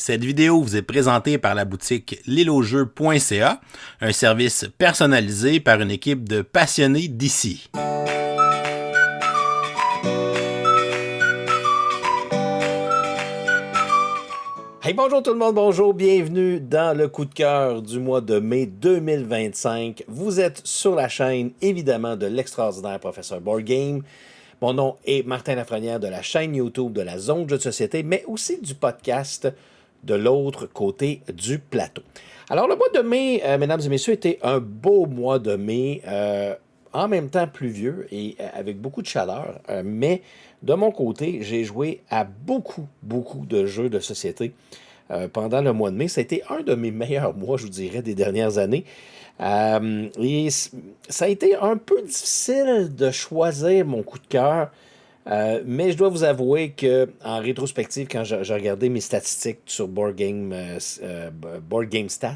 Cette vidéo vous est présentée par la boutique lilojeu.ca, un service personnalisé par une équipe de passionnés d'ici. Hey, bonjour tout le monde, bonjour, bienvenue dans le coup de cœur du mois de mai 2025. Vous êtes sur la chaîne, évidemment, de l'extraordinaire professeur Board Game. Mon nom est Martin Lafrenière de la chaîne YouTube de la Zone Jeux de société, mais aussi du podcast de l'autre côté du plateau. Alors, le mois de mai, mesdames et messieurs, était un beau mois de mai, en même temps pluvieux et avec beaucoup de chaleur, mais de mon côté, j'ai joué à beaucoup de jeux de société pendant le mois de mai. Ça a été un de mes meilleurs mois, je vous dirais, des dernières années. Et ça a été un peu difficile de choisir mon coup de cœur, mais je dois vous avouer qu'en rétrospective, quand j'ai regardé mes statistiques sur Board Game Stats,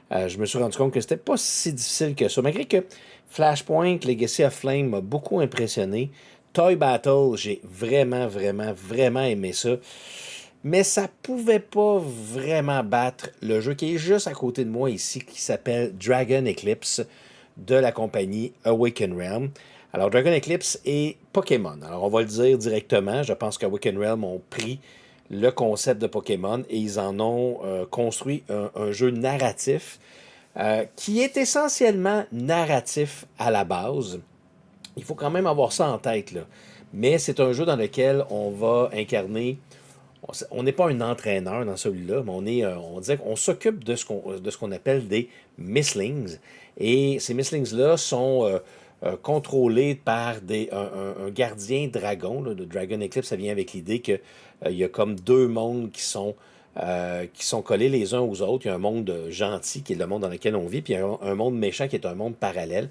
je me suis rendu compte que c'était pas si difficile que ça. Malgré que Flashpoint, Legacy of Flame m'a beaucoup impressionné. Toy Battle, j'ai vraiment aimé ça. Mais ça pouvait pas vraiment battre le jeu qui est juste à côté de moi ici, qui s'appelle Dragon Eclipse, de la compagnie Awaken Realm. Alors, Dragon Eclipse et Pokémon. Alors, on va le dire directement. Je pense qu'Awaken Realm ont pris le concept de Pokémon et ils en ont construit un jeu narratif qui est essentiellement narratif à la base. Il faut quand même avoir ça en tête, là. Mais c'est un jeu dans lequel on va incarner... On n'est pas un entraîneur dans celui-là, mais on dirait qu'on s'occupe de ce qu'on appelle des Misslings. Et ces Misslings-là sont contrôlés par un gardien dragon. Là, de Dragon Eclipse, ça vient avec l'idée qu'il y a comme deux mondes qui sont collés les uns aux autres. Il y a un monde gentil qui est le monde dans lequel on vit, puis il y a un monde méchant qui est un monde parallèle.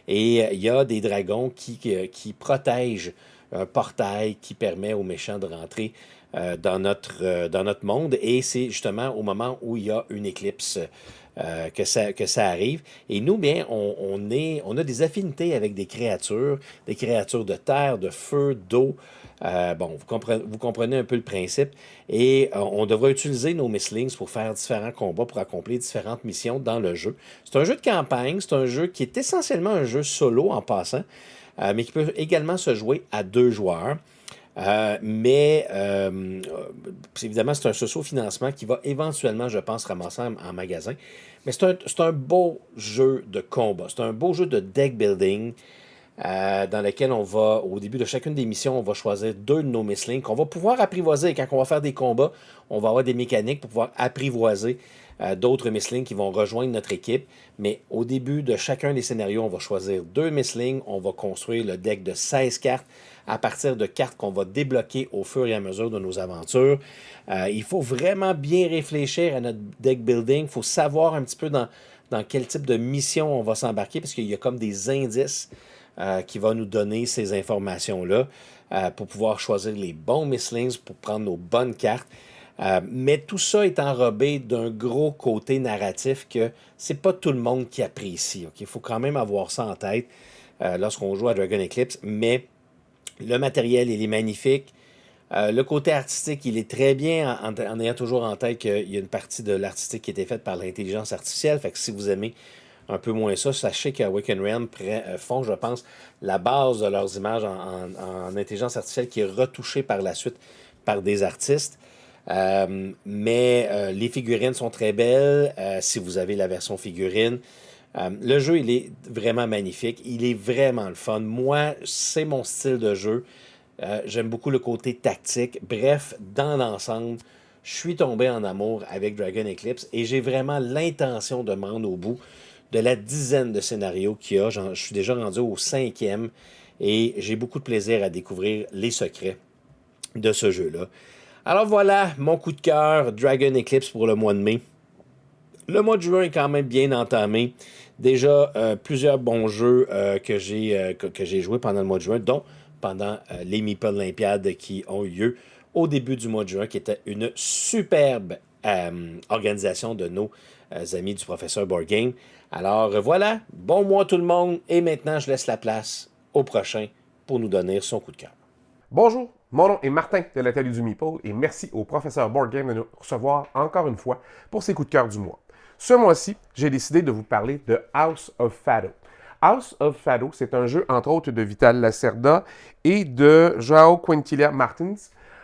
Et il y a des dragons qui protègent un portail qui permet aux méchants de rentrer dans notre monde. Et c'est justement au moment où il y a une éclipse que ça arrive. Et nous, bien, on a des affinités avec des créatures de terre, de feu, d'eau. Bon, vous comprenez un peu le principe. Et on devra utiliser nos Misslings pour faire différents combats, pour accomplir différentes missions dans le jeu. C'est un jeu de campagne, c'est un jeu qui est essentiellement un jeu solo en passant, mais qui peut également se jouer à 2 joueurs. Évidemment, c'est un socio-financement qui va éventuellement, je pense, ramasser en magasin. Mais c'est un beau jeu de combat. C'est un beau jeu de deck building dans lequel au début de chacune des missions, on va choisir 2 de nos Misslings qu'on va pouvoir apprivoiser. Et quand on va faire des combats, on va avoir des mécaniques pour pouvoir apprivoiser d'autres Misslings qui vont rejoindre notre équipe. Mais au début de chacun des scénarios, on va choisir 2 Misslings. On va construire le deck de 16 cartes à partir de cartes qu'on va débloquer au fur et à mesure de nos aventures. Il faut vraiment bien réfléchir à notre deck building. Il faut savoir un petit peu dans quel type de mission on va s'embarquer parce qu'il y a comme des indices qui vont nous donner ces informations-là pour pouvoir choisir les bons Misslings, pour prendre nos bonnes cartes. Mais tout ça est enrobé d'un gros côté narratif que c'est pas tout le monde qui apprécie. Okay? Il faut quand même avoir ça en tête lorsqu'on joue à Dragon Eclipse. Mais le matériel, il est magnifique. Le côté artistique, il est très bien en ayant toujours en tête qu'il y a une partie de l'artistique qui a été faite par l'intelligence artificielle. Fait que si vous aimez un peu moins ça, sachez qu'Awaken Realm font, je pense, la base de leurs images en intelligence artificielle qui est retouchée par la suite par des artistes. Mais les figurines sont très belles si vous avez la version figurine. Le jeu, il est vraiment magnifique. Il est vraiment le fun. Moi, c'est mon style de jeu. J'aime beaucoup le côté tactique. Bref, dans l'ensemble, je suis tombé en amour avec Dragon Eclipse et j'ai vraiment l'intention de me rendre au bout de la dizaine de scénarios qu'il y a. Je suis déjà rendu au 5e et j'ai beaucoup de plaisir à découvrir les secrets de ce jeu-là. Alors voilà, mon coup de cœur, Dragon Eclipse pour le mois de mai. Le mois de juin est quand même bien entamé. Déjà, plusieurs bons jeux que j'ai joués pendant le mois de juin, dont pendant les Meeple Olympiades qui ont eu lieu au début du mois de juin, qui était une superbe organisation de nos amis du professeur Board Game. Alors voilà, bon mois tout le monde, et maintenant je laisse la place au prochain pour nous donner son coup de cœur. Bonjour, Mon nom est Martin de l'Atelier du Meeple et merci au professeur Board Game de nous recevoir encore une fois pour ses coups de cœur du mois. Ce mois-ci, j'ai décidé de vous parler de House of Fado. House of Fado, c'est un jeu entre autres de Vital Lacerda et de João Quintilla Martins.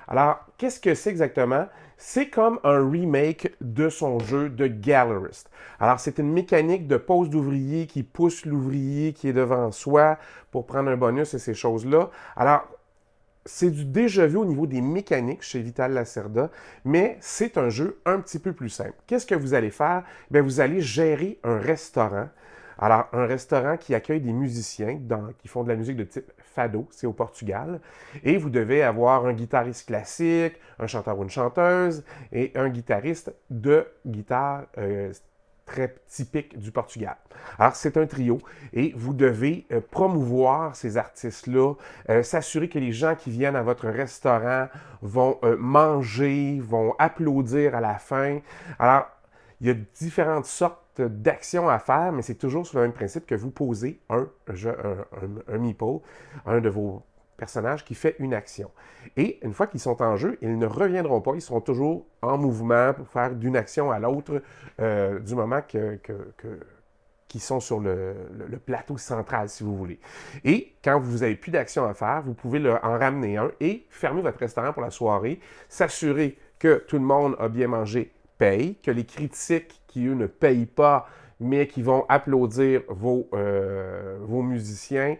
Alors, qu'est-ce que c'est exactement? C'est comme un remake de son jeu de Gallerist. Alors, c'est une mécanique de pose d'ouvrier qui pousse l'ouvrier qui est devant soi pour prendre un bonus et ces choses-là. Alors, c'est du déjà vu au niveau des mécaniques chez Vital Lacerda, mais c'est un jeu un petit peu plus simple. Qu'est-ce que vous allez faire? Bien, vous allez gérer un restaurant. Alors, un restaurant qui accueille des musiciens qui font de la musique de type fado, c'est au Portugal. Et vous devez avoir un guitariste classique, un chanteur ou une chanteuse et un guitariste de guitare très typique du Portugal. Alors, c'est un trio et vous devez promouvoir ces artistes-là, s'assurer que les gens qui viennent à votre restaurant vont manger, vont applaudir à la fin. Alors, il y a différentes sortes d'actions à faire, mais c'est toujours sur le même principe que vous posez un meeple, un de vos personnages qui fait une action. Et une fois qu'ils sont en jeu, ils ne reviendront pas, ils seront toujours en mouvement pour faire d'une action à l'autre du moment qui sont sur le plateau central, si vous voulez. Et quand vous n'avez plus d'action à faire, vous pouvez en ramener un et fermer votre restaurant pour la soirée, s'assurer que tout le monde a bien mangé, paye, que les critiques qui, eux, ne payent pas, mais qui vont applaudir vos musiciens,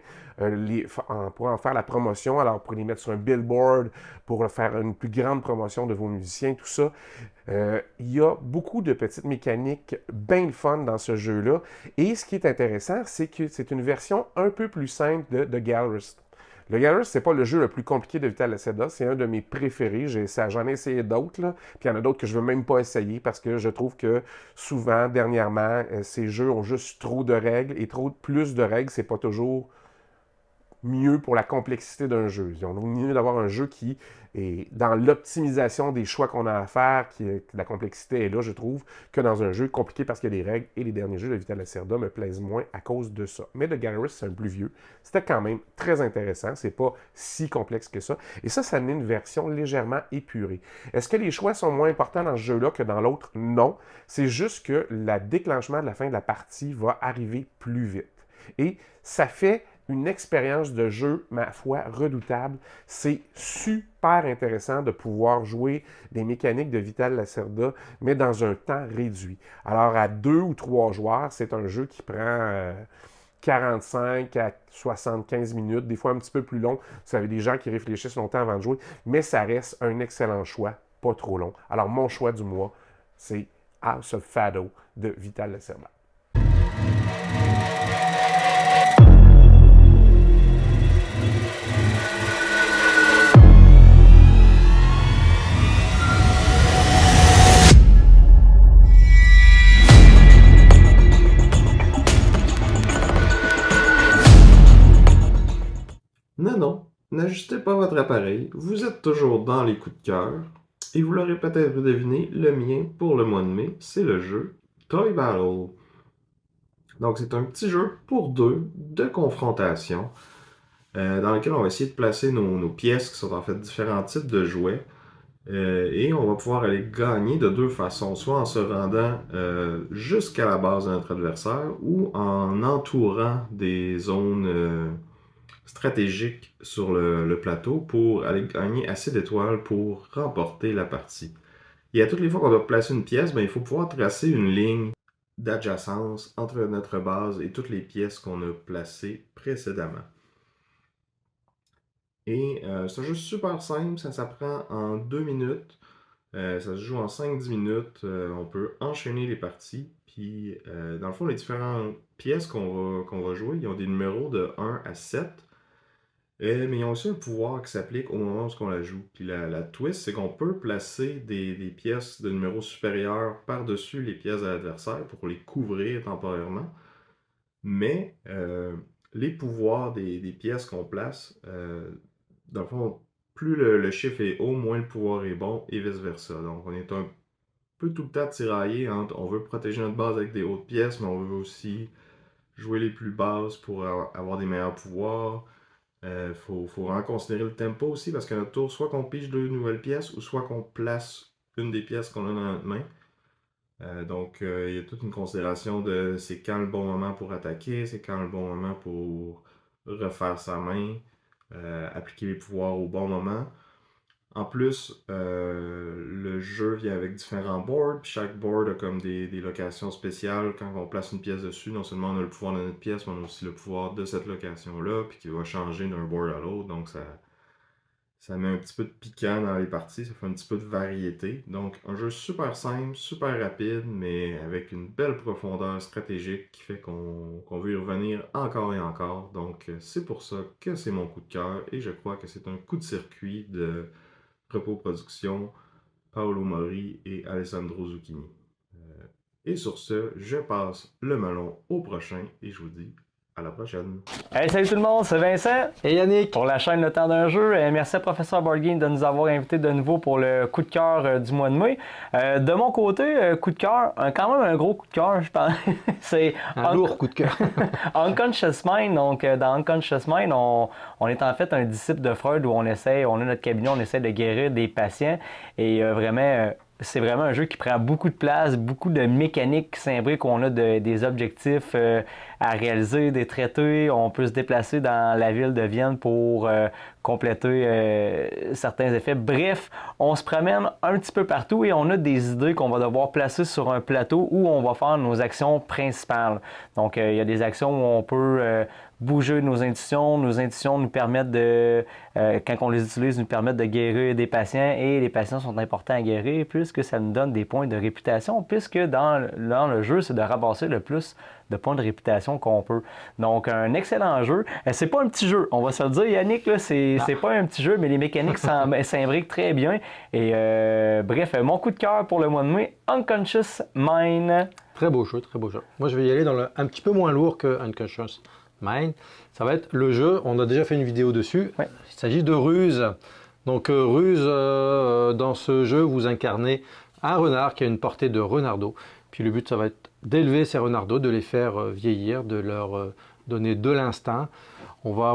pour en faire la promotion. Alors, pour les mettre sur un billboard, pour faire une plus grande promotion de vos musiciens, tout ça. Il y a beaucoup de petites mécaniques bien le fun dans ce jeu-là. Et ce qui est intéressant, c'est que c'est une version un peu plus simple de Gallerist. Le Gallerist, c'est pas le jeu le plus compliqué de Vital Lacerda, c'est un de mes préférés. J'en ai essayé d'autres, là. Puis il y en a d'autres que je veux même pas essayer parce que je trouve que souvent, dernièrement, ces jeux ont juste trop de règles et plus de règles, c'est pas toujours mieux pour la complexité d'un jeu. On a mieux d'avoir un jeu qui est dans l'optimisation des choix qu'on a à faire, la complexité est là, je trouve, que dans un jeu compliqué parce qu'il y a des règles, et les derniers jeux de Vital Lacerda me plaisent moins à cause de ça. Mais The Gallerist, c'est un plus vieux. C'était quand même très intéressant, c'est pas si complexe que ça. Et ça amenait une version légèrement épurée. Est-ce que les choix sont moins importants dans ce jeu-là que dans l'autre? Non. C'est juste que le déclenchement de la fin de la partie va arriver plus vite. Et ça fait une expérience de jeu, ma foi, redoutable. C'est super intéressant de pouvoir jouer des mécaniques de Vital Lacerda, mais dans un temps réduit. Alors, à 2 ou 3 joueurs, c'est un jeu qui prend 45 à 75 minutes, des fois un petit peu plus long. Vous savez, des gens qui réfléchissent longtemps avant de jouer, mais ça reste un excellent choix, pas trop long. Alors, mon choix du mois, c'est House of Fado de Vital Lacerda. Non, n'ajustez pas votre appareil, vous êtes toujours dans les coups de cœur, et vous l'aurez peut-être deviné, le mien pour le mois de mai, c'est le jeu Toy Battle. Donc c'est un petit jeu pour deux de confrontation, dans lequel on va essayer de placer nos pièces qui sont en fait différents types de jouets, et on va pouvoir aller gagner de deux façons, soit en se rendant jusqu'à la base de notre adversaire, ou en entourant des zones stratégique sur le plateau pour aller gagner assez d'étoiles pour remporter la partie. Et à toutes les fois qu'on doit placer une pièce, il faut pouvoir tracer une ligne d'adjacence entre notre base et toutes les pièces qu'on a placées précédemment. Et c'est un jeu super simple, ça s'apprend en 2 minutes. Ça se joue en 5-10 minutes. On peut enchaîner les parties. Puis, dans le fond, les différentes pièces qu'on va jouer, ils ont des numéros de 1 à 7. Mais ils ont aussi un pouvoir qui s'applique au moment où on la joue. Puis la twist, c'est qu'on peut placer des pièces de numéros supérieurs par-dessus les pièces de l'adversaire pour les couvrir temporairement. Mais les pouvoirs des pièces qu'on place, dans le fond, plus le chiffre est haut, moins le pouvoir est bon, et vice-versa. Donc on est un peu tout le temps tiraillé entre on veut protéger notre base avec des hautes pièces, mais on veut aussi jouer les plus basses pour avoir des meilleurs pouvoirs. Faut vraiment considérer le tempo aussi parce qu'à notre tour, soit qu'on pige 2 nouvelles pièces ou soit qu'on place une des pièces qu'on a dans notre main. Donc, il y a toute une considération de c'est quand le bon moment pour attaquer, c'est quand le bon moment pour refaire sa main, appliquer les pouvoirs au bon moment. En plus, le jeu vient avec différents boards, puis chaque board a comme des locations spéciales. Quand on place une pièce dessus, non seulement on a le pouvoir de notre pièce, mais on a aussi le pouvoir de cette location-là, puis qui va changer d'un board à l'autre. Donc ça met un petit peu de piquant dans les parties, ça fait un petit peu de variété. Donc un jeu super simple, super rapide, mais avec une belle profondeur stratégique qui fait qu'on veut y revenir encore et encore. Donc c'est pour ça que c'est mon coup de cœur, et je crois que c'est un coup de circuit de Repos Productions, Paolo Mori et Alessandro Zucchini. Et sur ce, je passe le melon au prochain et je vous dis à la prochaine. Hey, salut tout le monde, c'est Vincent. Et Yannick. Pour la chaîne Le Temps d'un jeu. Merci à Professeur Board Game de nous avoir invités de nouveau pour le coup de cœur du mois de mai. De mon côté, coup de cœur, quand même un gros coup de cœur, je pense. C'est un lourd coup de cœur. Unconscious Mind. Donc, dans Unconscious Mind, on est en fait un disciple de Freud où on a notre cabinet, on essaie de guérir des patients. Et vraiment... c'est vraiment un jeu qui prend beaucoup de place, beaucoup de mécaniques qui s'imbriquent. On a des objectifs à réaliser, des traités. On peut se déplacer dans la ville de Vienne pour compléter certains effets. Bref, on se promène un petit peu partout et on a des idées qu'on va devoir placer sur un plateau où on va faire nos actions principales. Donc, il y a des actions où on peut bouger nos intuitions. Nos intuitions nous permettent quand on les utilise, nous permettent de guérir des patients et les patients sont importants à guérir puisque ça nous donne des points de réputation puisque dans le jeu, c'est de ramasser le plus de points de réputation qu'on peut. Donc, un excellent jeu. C'est pas un petit jeu, on va se le dire, Yannick, là, c'est pas un petit jeu, mais les mécaniques s'imbriquent très bien. Et bref, mon coup de cœur pour le mois de mai, Unconscious Mind. Très beau jeu, très beau jeu. Moi, je vais y aller dans un petit peu moins lourd que Unconscious Mind. Ça va être le jeu, on a déjà fait une vidéo dessus. Ouais. Il s'agit de Ruse. Donc, Ruse, dans ce jeu, vous incarnez un renard qui a une portée de renardeau. Puis le but, ça va être d'élever ces renardeaux, de les faire vieillir, de leur donner de l'instinct. On va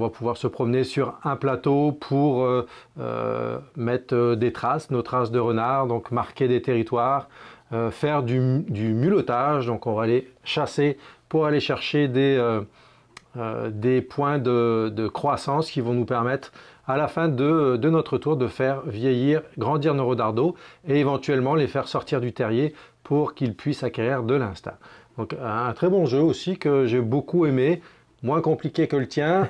pouvoir se promener sur un plateau pour mettre des traces, nos traces de renard, donc marquer des territoires, faire du mulottage. Donc on va aller chasser pour aller chercher des points de croissance qui vont nous permettre à la fin de notre tour de faire vieillir, grandir nos renardeaux et éventuellement les faire sortir du terrier pour qu'ils puissent acquérir de l'instinct. Donc un très bon jeu aussi que j'ai beaucoup aimé, moins compliqué que le tien,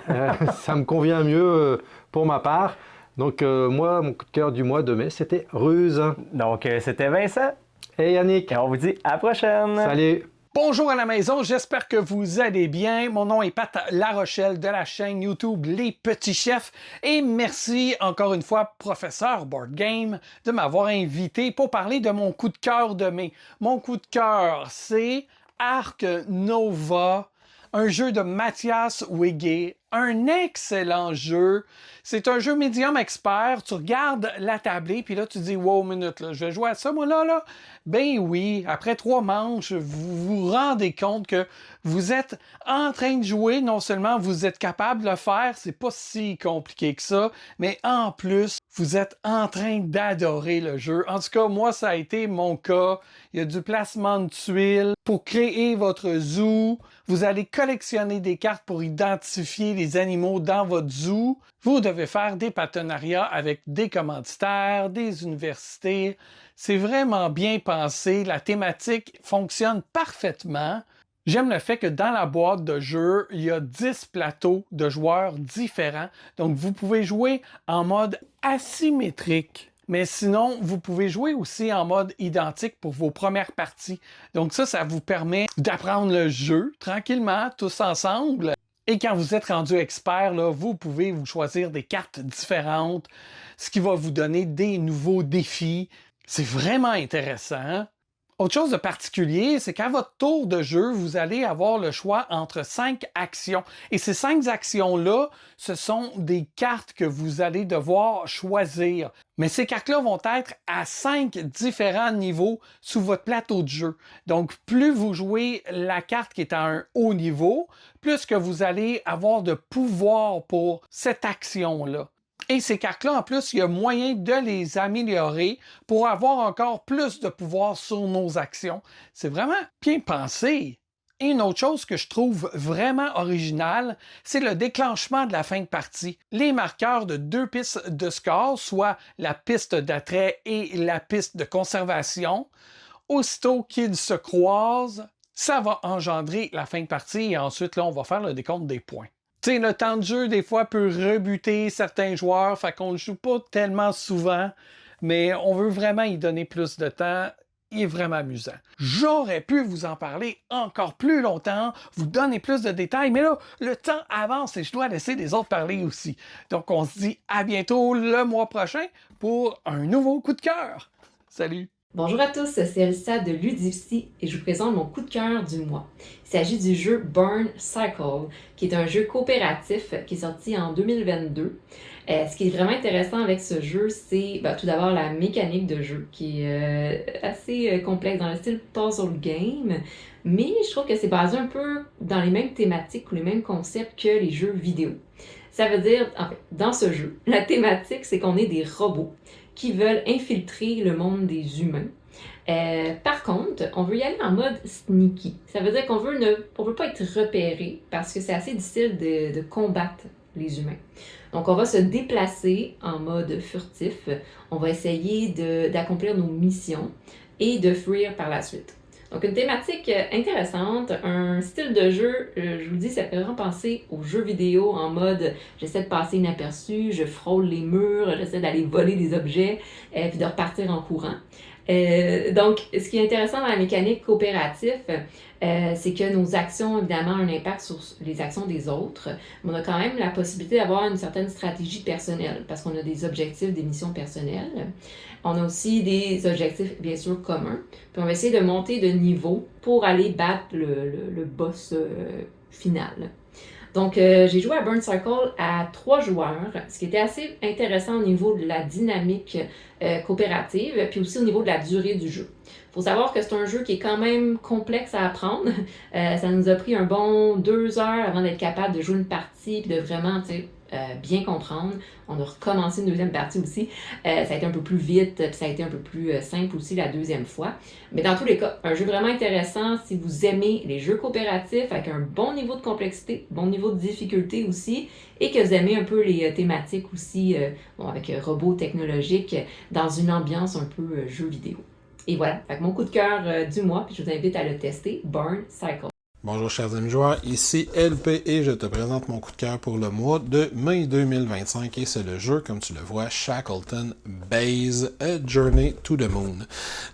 ça me convient mieux pour ma part. Donc moi, mon coup de cœur du mois de mai, c'était Ruse. Donc c'était Vincent. Et Yannick. Et on vous dit à la prochaine. Salut. Bonjour à la maison, j'espère que vous allez bien. Mon nom est Pat Larochelle de la chaîne YouTube Les Petits Chefs et merci encore une fois, Professeur Board Game, de m'avoir invité pour parler de mon coup de cœur de mai. Mon coup de cœur, c'est Ark Nova, un jeu de Mathias Wege, un excellent jeu. C'est un jeu médium expert. Tu regardes la tablée, puis là, tu dis « Wow, minute, là, je vais jouer à ça, moi, là? » Ben oui, après 3 manches, vous vous rendez compte que vous êtes en train de jouer. Non seulement vous êtes capable de le faire, c'est pas si compliqué que ça, mais en plus, vous êtes en train d'adorer le jeu. En tout cas, moi, ça a été mon cas. Il y a du placement de tuiles. Pour créer votre zoo, vous allez collectionner des cartes pour identifier les animaux dans votre zoo. Vous devez faire des partenariats avec des commanditaires, des universités. C'est vraiment bien pensé. La thématique fonctionne parfaitement. J'aime le fait que dans la boîte de jeu, il y a 10 plateaux de joueurs différents. Donc, vous pouvez jouer en mode asymétrique. Mais sinon, vous pouvez jouer aussi en mode identique pour vos premières parties. Donc ça vous permet d'apprendre le jeu tranquillement, tous ensemble. Et quand vous êtes rendu expert, là, vous pouvez vous choisir des cartes différentes, ce qui va vous donner des nouveaux défis. C'est vraiment intéressant. Autre chose de particulier, c'est qu'à votre tour de jeu, vous allez avoir le choix entre 5 actions. Et ces 5 actions-là, ce sont des cartes que vous allez devoir choisir. Mais ces cartes-là vont être à 5 différents niveaux sous votre plateau de jeu. Donc, plus vous jouez la carte qui est à un haut niveau, plus que vous allez avoir de pouvoir pour cette action-là. Et ces cartes-là, en plus, il y a moyen de les améliorer pour avoir encore plus de pouvoir sur nos actions. C'est vraiment bien pensé. Et une autre chose que je trouve vraiment originale, c'est le déclenchement de la fin de partie. Les marqueurs de 2 pistes de score, soit la piste d'attrait et la piste de conservation, aussitôt qu'ils se croisent, ça va engendrer la fin de partie et ensuite, là, on va faire le décompte des points. T'sais, le temps de jeu, des fois, peut rebuter certains joueurs, fait qu'on ne joue pas tellement souvent, mais on veut vraiment y donner plus de temps. Il est vraiment amusant. J'aurais pu vous en parler encore plus longtemps, vous donner plus de détails, mais là, le temps avance et je dois laisser les autres parler aussi. Donc, on se dit à bientôt le mois prochain pour un nouveau coup de cœur. Salut! Bonjour à tous, c'est Elsa de Ludivcy et je vous présente mon coup de cœur du mois. Il s'agit du jeu Burn Cycle, qui est un jeu coopératif qui est sorti en 2022. Ce qui est vraiment intéressant avec ce jeu, c'est tout d'abord la mécanique de jeu, qui est assez complexe dans le style puzzle game, mais je trouve que c'est basé un peu dans les mêmes thématiques ou les mêmes concepts que les jeux vidéo. Ça veut dire, en fait, dans ce jeu, la thématique, c'est qu'on est des robots qui veulent infiltrer le monde des humains. Par contre, on veut y aller en mode sneaky. Ça veut dire qu'on veut pas être repéré parce que c'est assez difficile de combattre les humains. Donc, on va se déplacer en mode furtif. On va essayer d'accomplir nos missions et de fuir par la suite. Donc, une thématique intéressante, un style de jeu, je vous dis, ça fait vraiment penser aux jeux vidéo en mode j'essaie de passer inaperçu, je frôle les murs, j'essaie d'aller voler des objets, puis de repartir en courant. Donc, ce qui est intéressant dans la mécanique coopérative, c'est que nos actions, évidemment, ont un impact sur les actions des autres, mais on a quand même la possibilité d'avoir une certaine stratégie personnelle, parce qu'on a des objectifs, des missions personnelles. On a aussi des objectifs, bien sûr, communs. Puis on va essayer de monter de niveau pour aller battre le boss final. Donc, j'ai joué à Burn Cycle à 3 joueurs, ce qui était assez intéressant au niveau de la dynamique coopérative, puis aussi au niveau de la durée du jeu. Il faut savoir que c'est un jeu qui est quand même complexe à apprendre. Ça nous a pris un bon 2 heures avant d'être capable de jouer une partie, puis de vraiment, bien comprendre. On a recommencé une deuxième partie aussi. Ça a été un peu plus vite, puis ça a été un peu plus simple aussi la deuxième fois. Mais dans tous les cas, un jeu vraiment intéressant si vous aimez les jeux coopératifs avec un bon niveau de complexité, bon niveau de difficulté aussi, et que vous aimez un peu les thématiques aussi, avec robots technologiques, dans une ambiance un peu jeu vidéo. Et voilà, fait que mon coup de cœur du mois, puis je vous invite à le tester, Burn Cycle. Bonjour chers amis joueurs, ici LP et je te présente mon coup de cœur pour le mois de mai 2025 et c'est le jeu, comme tu le vois, Shackleton Base, A Journey to the Moon.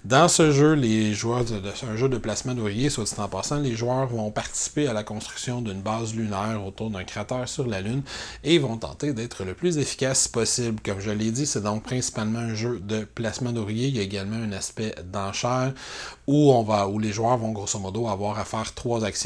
Dans ce jeu, c'est un jeu de placement d'ouvriers, soit dit en passant, les joueurs vont participer à la construction d'une base lunaire autour d'un cratère sur la Lune et vont tenter d'être le plus efficace possible. Comme je l'ai dit, c'est donc principalement un jeu de placement d'ouvriers, il y a également un aspect d'enchère où les joueurs vont grosso modo avoir à faire 3 actions.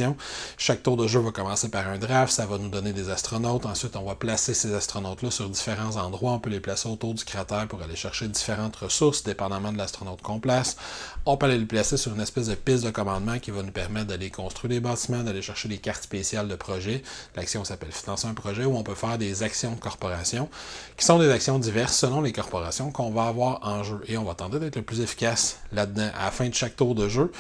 Chaque tour de jeu va commencer par un draft, ça va nous donner des astronautes. Ensuite, on va placer ces astronautes-là sur différents endroits. On peut les placer autour du cratère pour aller chercher différentes ressources, dépendamment de l'astronaute qu'on place. On peut aller les placer sur une espèce de piste de commandement qui va nous permettre d'aller construire des bâtiments, d'aller chercher des cartes spéciales de projet. L'action s'appelle Financer un projet, où on peut faire des actions de corporation, qui sont des actions diverses selon les corporations qu'on va avoir en jeu. Et on va tenter d'être le plus efficace là-dedans. À la fin de chaque tour de jeu,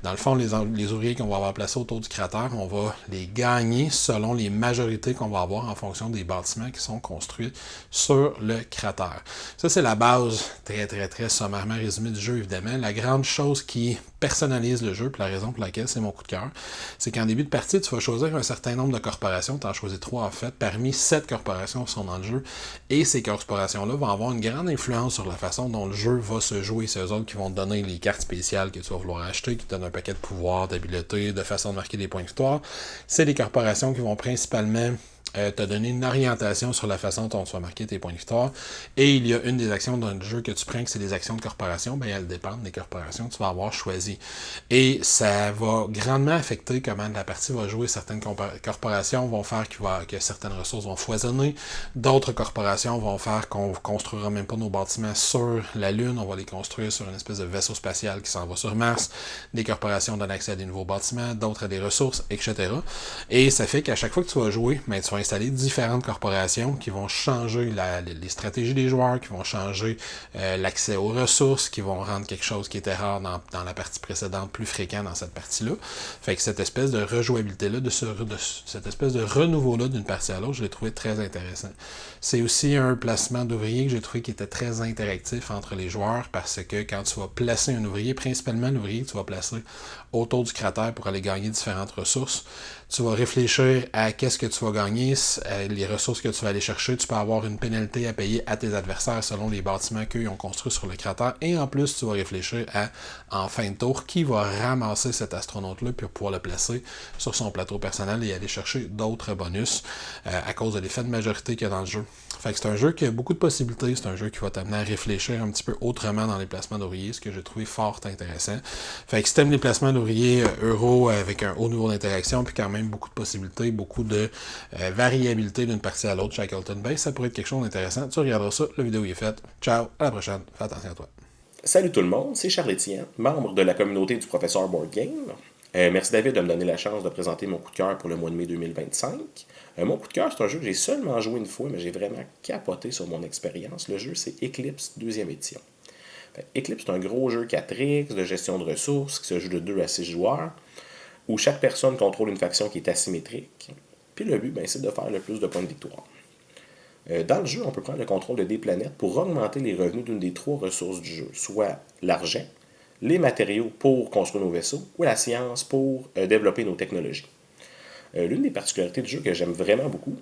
dans le fond, les ouvriers qu'on va avoir placés autour du cratère, on va les gagner selon les majorités qu'on va avoir en fonction des bâtiments qui sont construits sur le cratère. Ça, c'est la base très, très, très sommairement résumée du jeu, évidemment. La grande chose qui personnalise le jeu, puis la raison pour laquelle c'est mon coup de cœur, c'est qu'en début de partie, tu vas choisir un certain nombre de corporations, tu en choisis 3 en fait, parmi 7 corporations qui sont dans le jeu, et ces corporations-là vont avoir une grande influence sur la façon dont le jeu va se jouer. C'est eux autres qui vont te donner les cartes spéciales que tu vas vouloir acheter, qui te donnent un paquet de pouvoirs, d'habiletés, de façon de marquer des points de victoire. C'est les corporations qui vont principalement te donner une orientation sur la façon dont tu vas marquer tes points de victoire. Et il y a une des actions dans le jeu que tu prends, que c'est des actions de corporation. Ben, elles dépendent des corporations que tu vas avoir choisies. Et ça va grandement affecter comment la partie va jouer. Certaines corporations vont faire que certaines ressources vont foisonner. D'autres corporations vont faire qu'on ne construira même pas nos bâtiments sur la Lune. On va les construire sur une espèce de vaisseau spatial qui s'en va sur Mars. Des corporations donnent accès à des nouveaux bâtiments, d'autres à des ressources, etc. Et ça fait qu'à chaque fois que tu vas jouer, ben, tu vas installer différentes corporations qui vont changer les stratégies des joueurs, qui vont changer l'accès aux ressources, qui vont rendre quelque chose qui était rare dans la partie précédente plus fréquent dans cette partie-là. Fait que cette espèce de rejouabilité-là, cette espèce de renouveau-là d'une partie à l'autre, je l'ai trouvé très intéressant. C'est aussi un placement d'ouvriers que j'ai trouvé qui était très interactif entre les joueurs parce que quand tu vas placer un ouvrier, principalement l'ouvrier que tu vas placer autour du cratère pour aller gagner différentes ressources, tu vas réfléchir à qu'est-ce que tu vas gagner, les ressources que tu vas aller chercher. Tu peux avoir une pénalité à payer à tes adversaires selon les bâtiments qu'eux ont construits sur le cratère. Et en plus, tu vas réfléchir à, en fin de tour, qui va ramasser cet astronaute-là pour pouvoir le placer sur son plateau personnel et aller chercher d'autres bonus à cause de l'effet de majorité qu'il y a dans le jeu. Fait que c'est un jeu qui a beaucoup de possibilités. C'est un jeu qui va t'amener à réfléchir un petit peu autrement dans les placements d'ouvriers, ce que j'ai trouvé fort intéressant. Fait que si t'aimes les placements d'ouvriers euro avec un haut niveau d'interaction, puis quand même beaucoup de possibilités, beaucoup de variabilité d'une partie à l'autre, Shackleton Base, ça pourrait être quelque chose d'intéressant. Tu regarderas ça, la vidéo est faite. Ciao, à la prochaine. Fais attention à toi. Salut tout le monde, c'est Charles Etienne, membre de la communauté du professeur Board Game. Merci David de me donner la chance de présenter mon coup de cœur pour le mois de mai 2025. Mon coup de cœur, c'est un jeu que j'ai seulement joué une fois, mais j'ai vraiment capoté sur mon expérience. Le jeu, c'est Eclipse 2e édition. Eclipse, c'est un gros jeu 4X de gestion de ressources qui se joue de 2 à 6 joueurs, où chaque personne contrôle une faction qui est asymétrique. Puis le but, c'est de faire le plus de points de victoire. Dans le jeu, on peut prendre le contrôle de des planètes pour augmenter les revenus d'une des 3 ressources du jeu, soit l'argent, les matériaux pour construire nos vaisseaux, ou la science pour développer nos technologies. L'une des particularités du jeu que j'aime vraiment beaucoup,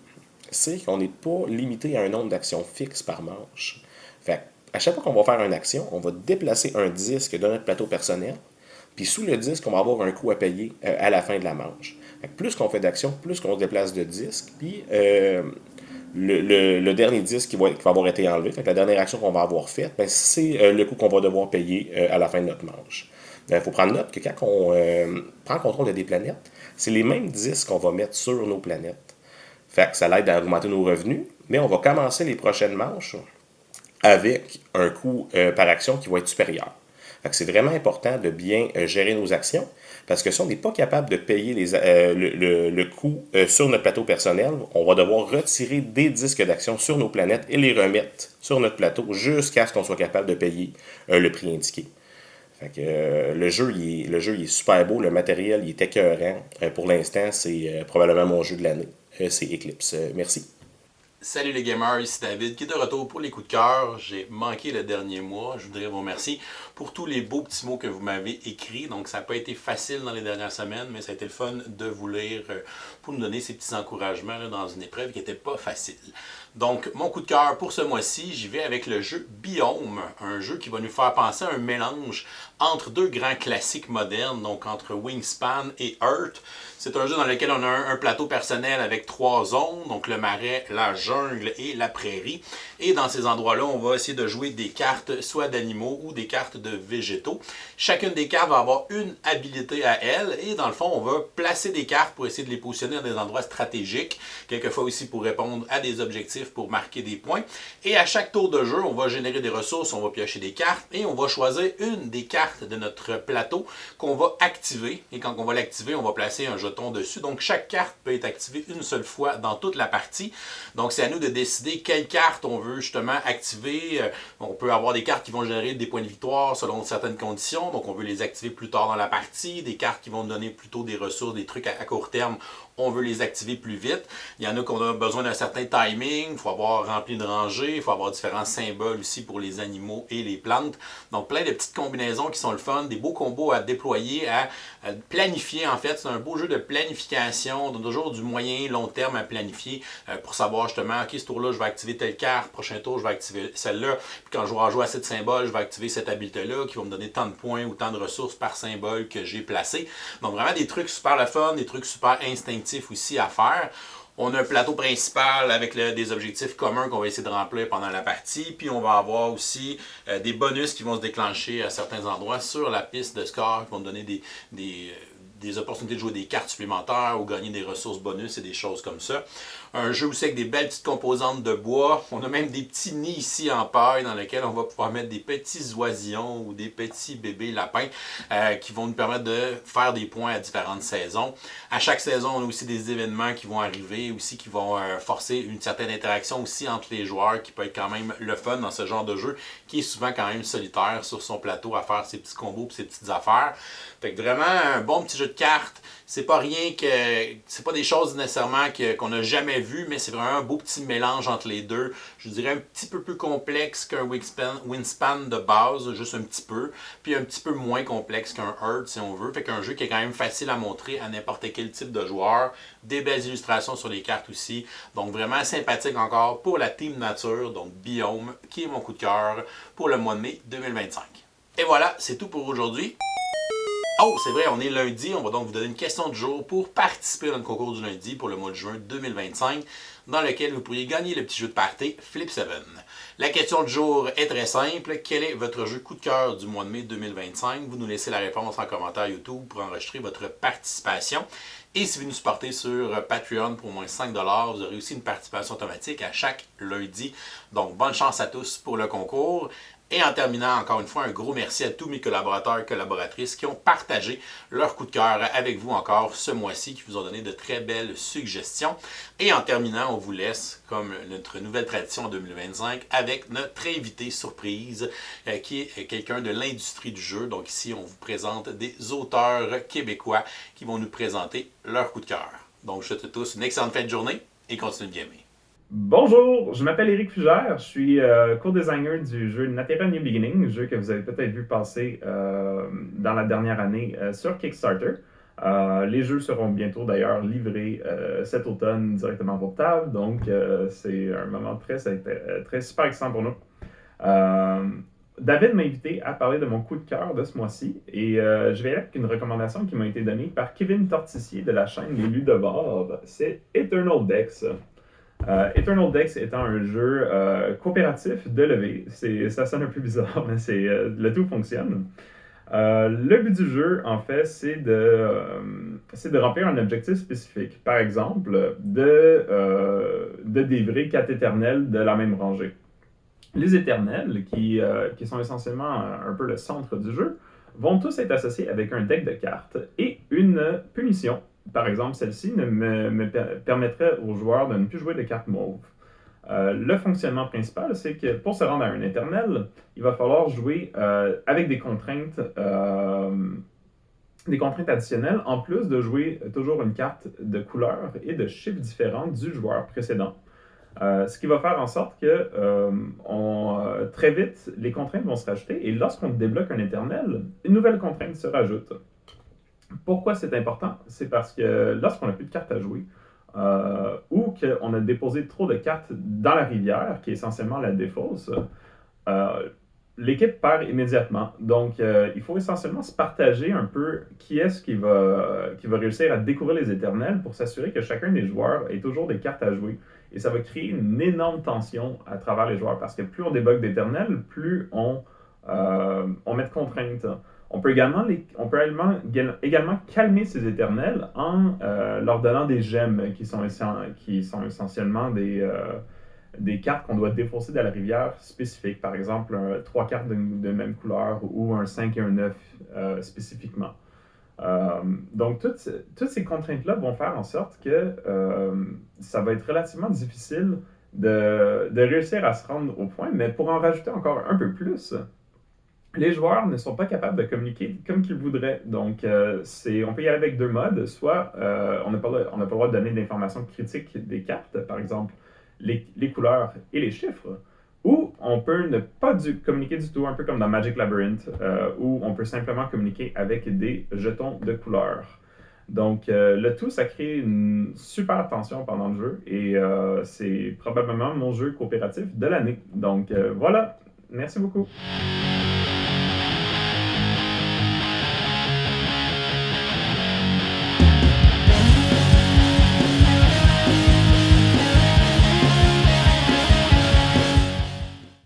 c'est qu'on n'est pas limité à un nombre d'actions fixes par manche. Fait à chaque fois qu'on va faire une action, on va déplacer un disque de notre plateau personnel, puis sous le disque, on va avoir un coût à payer à la fin de la manche. Plus qu'on fait d'actions, plus qu'on se déplace de disque, puis le dernier disque qui va avoir été enlevé, la dernière action qu'on va avoir faite, c'est le coût qu'on va devoir payer à la fin de notre manche. Il faut prendre note que quand on prend contrôle de des planètes, c'est les mêmes disques qu'on va mettre sur nos planètes. Fait que ça l'aide à augmenter nos revenus, mais on va commencer les prochaines manches avec un coût par action qui va être supérieur. Fait que c'est vraiment important de bien gérer nos actions, parce que si on n'est pas capable de payer le coût sur notre plateau personnel, on va devoir retirer des disques d'action sur nos planètes et les remettre sur notre plateau jusqu'à ce qu'on soit capable de payer le prix indiqué. Fait que, le jeu il est super beau, le matériel il est écœurant. Pour l'instant, c'est probablement mon jeu de l'année. C'est Eclipse. Merci. Salut les gamers, ici David qui est de retour pour les coups de cœur. J'ai manqué le dernier mois. Je voudrais vous remercier pour tous les beaux petits mots que vous m'avez écrits. Donc ça n'a pas été facile dans les dernières semaines, mais ça a été le fun de vous lire pour nous donner ces petits encouragements là, dans une épreuve qui n'était pas facile. Donc mon coup de cœur pour ce mois-ci, j'y vais avec le jeu Biome, un jeu qui va nous faire penser à un mélange entre 2 grands classiques modernes, donc entre Wingspan et Earth. C'est un jeu dans lequel on a un plateau personnel avec 3 zones, donc le marais, la jungle et la prairie. Et dans ces endroits-là, on va essayer de jouer des cartes soit d'animaux ou des cartes de végétaux. Chacune des cartes va avoir une habilité à elle et dans le fond, on va placer des cartes pour essayer de les positionner dans des endroits stratégiques, quelquefois aussi pour répondre à des objectifs, pour marquer des points. Et à chaque tour de jeu, on va générer des ressources, on va piocher des cartes et on va choisir une des cartes de notre plateau qu'on va activer. Et quand on va l'activer, on va placer un jeton dessus. Donc chaque carte peut être activée une seule fois dans toute la partie. Donc c'est à nous de décider quelle carte on veut justement activer. On peut avoir des cartes qui vont générer des points de victoire selon certaines conditions. Donc on veut les activer plus tard dans la partie. Des cartes qui vont donner plutôt des ressources, des trucs à court terme. On veut les activer plus vite. Il y en a qu'on a besoin d'un certain timing. Il faut avoir rempli de rangées. Il faut avoir différents symboles aussi pour les animaux et les plantes. Donc plein de petites combinaisons qui sont le fun. Des beaux combos à déployer, à planifier en fait. C'est un beau jeu de planification. On a toujours du moyen long terme à planifier pour savoir justement, ok, ce tour-là, je vais activer telle carte. Prochain tour, je vais activer celle-là. Puis quand je vais jouer à cette symbole, je vais activer cette habileté-là qui va me donner tant de points ou tant de ressources par symbole que j'ai placé. Donc vraiment des trucs super le fun, des trucs super instinctifs aussi à faire. On a un plateau principal avec des objectifs communs qu'on va essayer de remplir pendant la partie. Puis on va avoir aussi des bonus qui vont se déclencher à certains endroits sur la piste de score, qui vont donner des opportunités de jouer des cartes supplémentaires ou gagner des ressources bonus et des choses comme ça. Un jeu aussi avec des belles petites composantes de bois. On a même des petits nids ici en paille dans lesquels on va pouvoir mettre des petits oisillons ou des petits bébés lapins qui vont nous permettre de faire des points à différentes saisons. À chaque saison, on a aussi des événements qui vont arriver, aussi qui vont forcer une certaine interaction aussi entre les joueurs, qui peut être quand même le fun dans ce genre de jeu, qui est souvent quand même solitaire sur son plateau à faire ses petits combos et ses petites affaires. Fait que vraiment un bon petit jeu de cartes. C'est pas rien que. C'est pas des choses nécessairement qu'on n'a jamais vues, mais c'est vraiment un beau petit mélange entre les deux. Je dirais un petit peu plus complexe qu'un Wingspan de base, juste un petit peu. Puis un petit peu moins complexe qu'un Earth, si on veut. Fait qu'un jeu qui est quand même facile à montrer à n'importe quel type de joueur. Des belles illustrations sur les cartes aussi. Donc vraiment sympathique encore pour la Team Nature, donc Biome, qui est mon coup de cœur pour le mois de mai 2025. Et voilà, c'est tout pour aujourd'hui. Oh, c'est vrai, on est lundi. On va donc vous donner une question du jour pour participer dans le concours du lundi pour le mois de juin 2025, dans lequel vous pourriez gagner le petit jeu de party Flip 7. La question du jour est très simple. Quel est votre jeu coup de cœur du mois de mai 2025? Vous nous laissez la réponse en commentaire YouTube pour enregistrer votre participation. Et si vous nous supportez sur Patreon pour au moins 5$, vous aurez aussi une participation automatique à chaque lundi. Donc, bonne chance à tous pour le concours. Et en terminant, encore une fois, un gros merci à tous mes collaborateurs et collaboratrices qui ont partagé leur coup de cœur avec vous encore ce mois-ci, qui vous ont donné de très belles suggestions. Et en terminant, on vous laisse, comme notre nouvelle tradition en 2025, avec notre invité surprise, qui est quelqu'un de l'industrie du jeu. Donc ici, on vous présente des auteurs québécois qui vont nous présenter leur coup de cœur. Donc je vous souhaite à tous une excellente fin de journée et continuez de gamer. Bonjour, je m'appelle Éric Fugère, je suis co-designer du jeu Natera New Beginning, jeu que vous avez peut-être vu passer dans la dernière année sur Kickstarter. Les jeux seront bientôt d'ailleurs livrés cet automne directement à votre table, donc c'est un moment très super excitant pour nous. David m'a invité à parler de mon coup de cœur de ce mois-ci et je vais avec une recommandation qui m'a été donnée par Kevin Torticier de la chaîne Les Ludovores, c'est Eternal Decks. Eternal Decks étant un jeu coopératif de levée. Ça sonne un peu bizarre, mais le tout fonctionne. Le but du jeu, en fait, c'est de remplir un objectif spécifique. Par exemple, de délivrer 4 éternels de la même rangée. Les éternels, qui sont essentiellement un peu le centre du jeu, vont tous être associés avec un deck de cartes et une punition. Par exemple, celle-ci me permettrait aux joueurs de ne plus jouer de cartes mauves. Le fonctionnement principal, c'est que pour se rendre à un éternel, il va falloir jouer avec des contraintes additionnelles, en plus de jouer toujours une carte de couleur et de chiffres différents du joueur précédent. Ce qui va faire en sorte que très vite, les contraintes vont se rajouter et lorsqu'on débloque un éternel, une nouvelle contrainte se rajoute. Pourquoi c'est important? C'est parce que lorsqu'on n'a plus de cartes à jouer, ou qu'on a déposé trop de cartes dans la rivière, qui est essentiellement la défausse, l'équipe perd immédiatement. Donc, il faut essentiellement se partager un peu qui est-ce qui va réussir à découvrir les éternels pour s'assurer que chacun des joueurs ait toujours des cartes à jouer. Et ça va créer une énorme tension à travers les joueurs, parce que plus on débloque d'éternels, plus on met de contraintes. On peut également calmer ces éternels en leur donnant des gemmes qui sont essentiellement des cartes qu'on doit défausser dans la rivière spécifique. Par exemple, 3 cartes de même couleur ou un 5 et un 9 spécifiquement. Donc, toutes ces contraintes-là vont faire en sorte que ça va être relativement difficile de réussir à se rendre au point, mais pour en rajouter encore un peu plus, les joueurs ne sont pas capables de communiquer comme qu'ils voudraient. Donc, on peut y aller avec 2 modes. Soit on n'a pas le droit de donner d'informations critiques des cartes, par exemple les couleurs et les chiffres, ou on peut ne pas communiquer du tout, un peu comme dans Magic Labyrinth, où on peut simplement communiquer avec des jetons de couleurs. Donc, le tout, ça crée une super tension pendant le jeu, et c'est probablement mon jeu coopératif de l'année. Donc, voilà. Merci beaucoup.